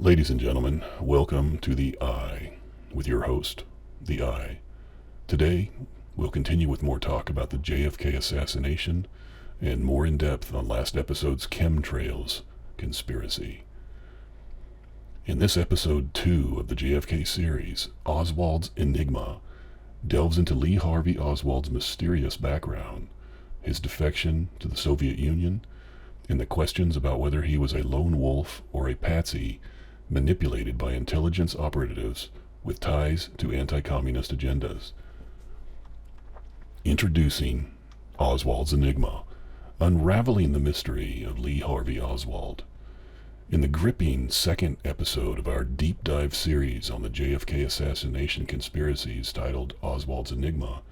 Ladies and gentlemen, welcome to The Eye, with your host, The Eye. Today, we'll continue with more talk about the JFK assassination and more in depth on last episode's chemtrails conspiracy. In this episode 2 of the JFK series, Oswald's Enigma delves into Lee Harvey Oswald's mysterious background, his defection to the Soviet Union, and the questions about whether he was a lone wolf or a patsy manipulated by intelligence operatives with ties to anti-communist agendas. Introducing Oswald's Enigma, unraveling the mystery of Lee Harvey Oswald. In the gripping second episode of our deep dive series on the JFK assassination conspiracies titled Oswald's Enigma,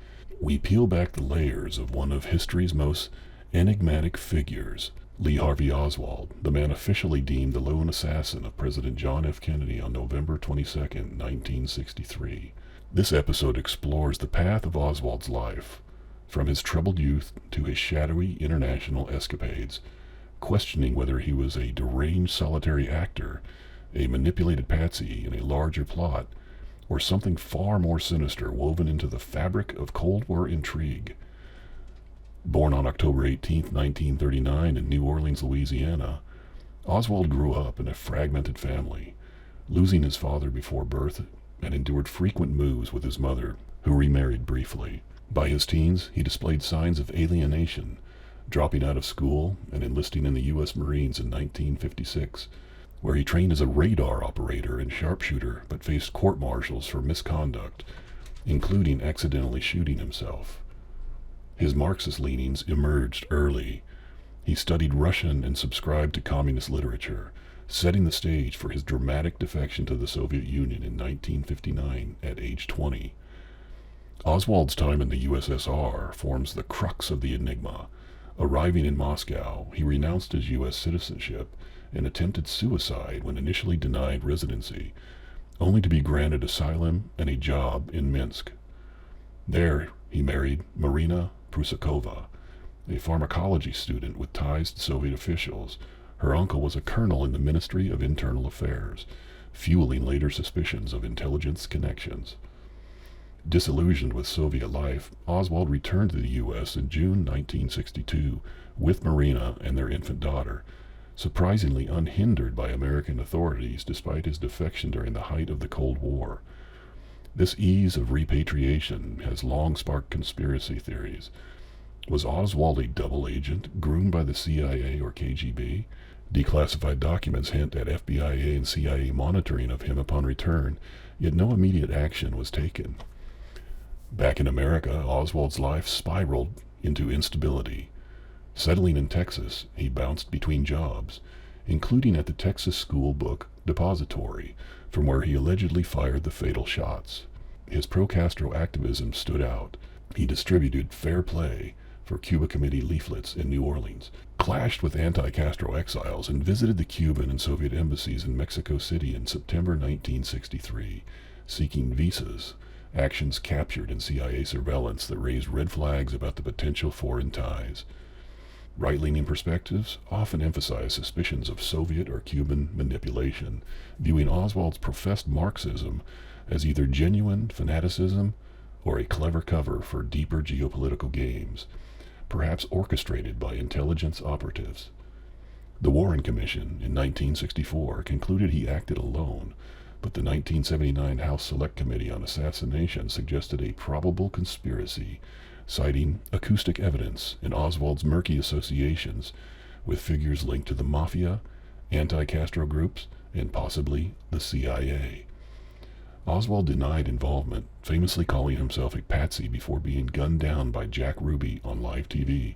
we peel back the layers of one of history's most enigmatic figures, Lee Harvey Oswald, the man officially deemed the lone assassin of President John F. Kennedy on November 22, 1963. This episode explores the path of Oswald's life, from his troubled youth to his shadowy international escapades, questioning whether he was a deranged solitary actor, a manipulated patsy in a larger plot, or something far more sinister woven into the fabric of Cold War intrigue. Born on October 18, 1939 in New Orleans, Louisiana, Oswald grew up in a fragmented family, losing his father before birth and endured frequent moves with his mother, who remarried briefly. By his teens, he displayed signs of alienation, dropping out of school and enlisting in the U.S. Marines in 1956, where he trained as a radar operator and sharpshooter but faced court-martials for misconduct, including accidentally shooting himself. His Marxist leanings emerged early. He studied Russian and subscribed to communist literature, setting the stage for his dramatic defection to the Soviet Union in 1959 at age 20. Oswald's time in the USSR forms the crux of the enigma. Arriving in Moscow, he renounced his U.S. citizenship and attempted suicide when initially denied residency, only to be granted asylum and a job in Minsk. There, he married Marina Prusakova, a pharmacology student with ties to Soviet officials. Her uncle was a colonel in the Ministry of Internal Affairs, fueling later suspicions of intelligence connections. Disillusioned with Soviet life, Oswald returned to the U.S. in June 1962 with Marina and their infant daughter, surprisingly unhindered by American authorities despite his defection during the height of the Cold War. This ease of repatriation has long sparked conspiracy theories. Was Oswald a double agent, groomed by the CIA or KGB? Declassified documents hint at FBI and CIA monitoring of him upon return, yet no immediate action was taken. Back in America, Oswald's life spiraled into instability. Settling in Texas, he bounced between jobs, including at the Texas School Book Depository, from where he allegedly fired the fatal shots. His pro-Castro activism stood out. He distributed Fair Play for Cuba Committee leaflets in New Orleans, clashed with anti-Castro exiles, and visited the Cuban and Soviet embassies in Mexico City in September 1963, seeking visas, actions captured in CIA surveillance that raised red flags about the potential foreign ties. Right-leaning perspectives often emphasize suspicions of Soviet or Cuban manipulation, viewing Oswald's professed Marxism as either genuine fanaticism or a clever cover for deeper geopolitical games, perhaps orchestrated by intelligence operatives. The Warren Commission in 1964 concluded he acted alone, but the 1979 House Select Committee on Assassination suggested a probable conspiracy, citing acoustic evidence in Oswald's murky associations with figures linked to the Mafia, anti-Castro groups, and possibly the CIA. Oswald denied involvement, famously calling himself a patsy before being gunned down by Jack Ruby on live TV,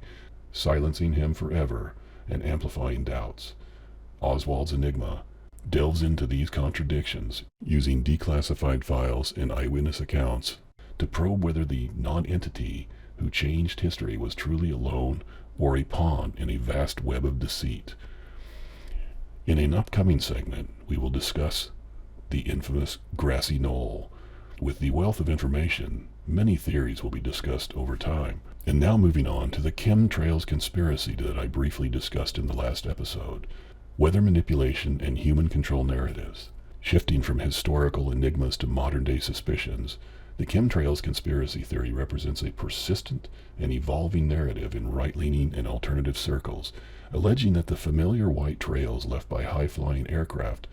silencing him forever and amplifying doubts. Oswald's Enigma delves into these contradictions, using declassified files and eyewitness accounts to probe whether the non-entity who changed history was truly alone or a pawn in a vast web of deceit. In an upcoming segment, we will discuss the infamous grassy knoll. With the wealth of information, many theories will be discussed over time. And now moving on to the chemtrails conspiracy that I briefly discussed in the last episode. weather manipulation and human control narratives. Shifting from historical enigmas to modern-day suspicions, the chemtrails conspiracy theory represents a persistent and evolving narrative in right-leaning and alternative circles, alleging that the familiar white trails left by high-flying aircraft,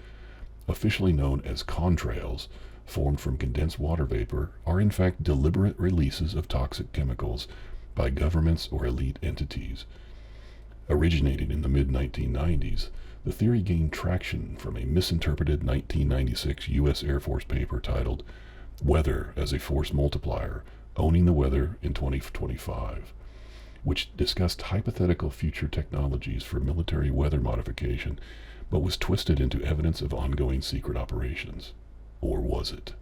officially known as contrails, formed from condensed water vapor, are in fact deliberate releases of toxic chemicals by governments or elite entities. Originating in the mid-1990s, the theory gained traction from a misinterpreted 1996 U.S. Air Force paper titled Weather as a Force Multiplier, Owning the Weather in 2025, which discussed hypothetical future technologies for military weather modification, but was twisted into evidence of ongoing secret operations. Or was it?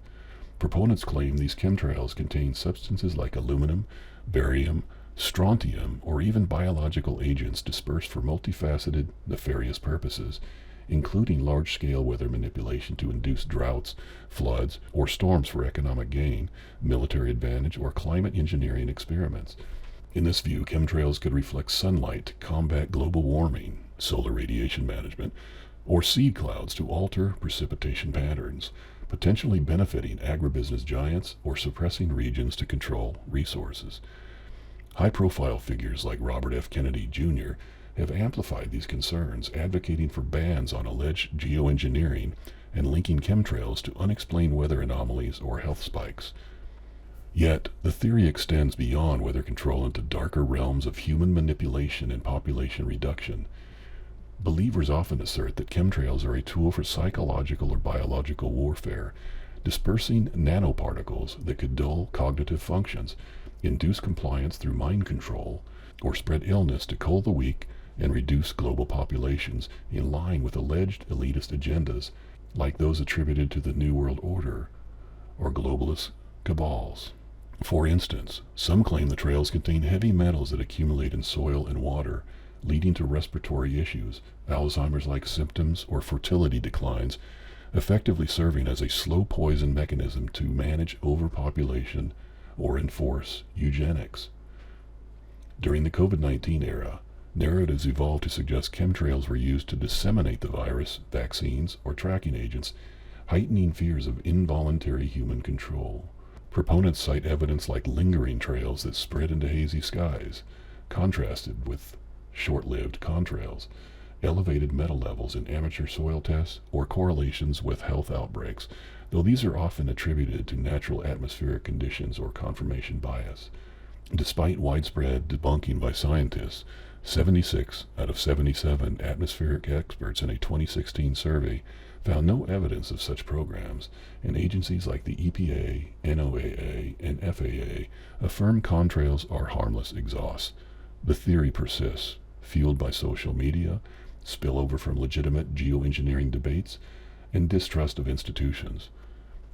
Proponents claim these chemtrails contain substances like aluminum, barium, strontium, or even biological agents dispersed for multifaceted, nefarious purposes, including large-scale weather manipulation to induce droughts, floods, or storms for economic gain, military advantage, or climate engineering experiments. In this view, chemtrails could reflect sunlight to combat global warming, solar radiation management, or seed clouds to alter precipitation patterns, potentially benefiting agribusiness giants or suppressing regions to control resources. High-profile figures like Robert F. Kennedy Jr. have amplified these concerns, advocating for bans on alleged geoengineering and linking chemtrails to unexplained weather anomalies or health spikes. Yet, the theory extends beyond weather control into darker realms of human manipulation and population reduction. Believers often assert that chemtrails are a tool for psychological or biological warfare, dispersing nanoparticles that could dull cognitive functions, induce compliance through mind control, or spread illness to cull the weak and reduce global populations in line with alleged elitist agendas like those attributed to the New World Order or globalist cabals. For instance, some claim the trails contain heavy metals that accumulate in soil and water, leading to respiratory issues, Alzheimer's-like symptoms, or fertility declines, effectively serving as a slow poison mechanism to manage overpopulation or enforce eugenics. During the COVID-19 era, narratives evolved to suggest chemtrails were used to disseminate the virus, vaccines, or tracking agents, heightening fears of involuntary human control. Proponents cite evidence like lingering trails that spread into hazy skies, contrasted with short-lived contrails, elevated metal levels in amateur soil tests, or correlations with health outbreaks, though these are often attributed to natural atmospheric conditions or confirmation bias. Despite widespread debunking by scientists, 76 out of 77 atmospheric experts in a 2016 survey found no evidence of such programs, and agencies like the EPA, NOAA, and FAA affirm contrails are harmless exhausts. The theory persists, fueled by social media, spillover from legitimate geoengineering debates, and distrust of institutions.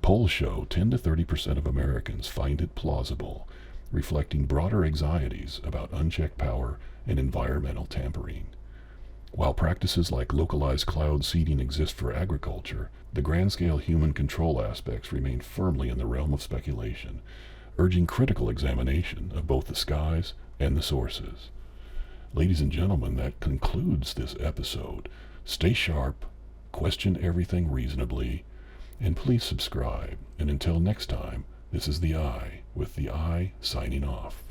Polls show 10 to 30% of Americans find it plausible, reflecting broader anxieties about unchecked power and environmental tampering. While practices like localized cloud seeding exist for agriculture, the grand-scale human control aspects remain firmly in the realm of speculation, urging critical examination of both the skies and the sources. Ladies and gentlemen, that concludes this episode. Stay sharp, question everything reasonably, and please subscribe. And until next time, this is the Eye, with the Eye signing off.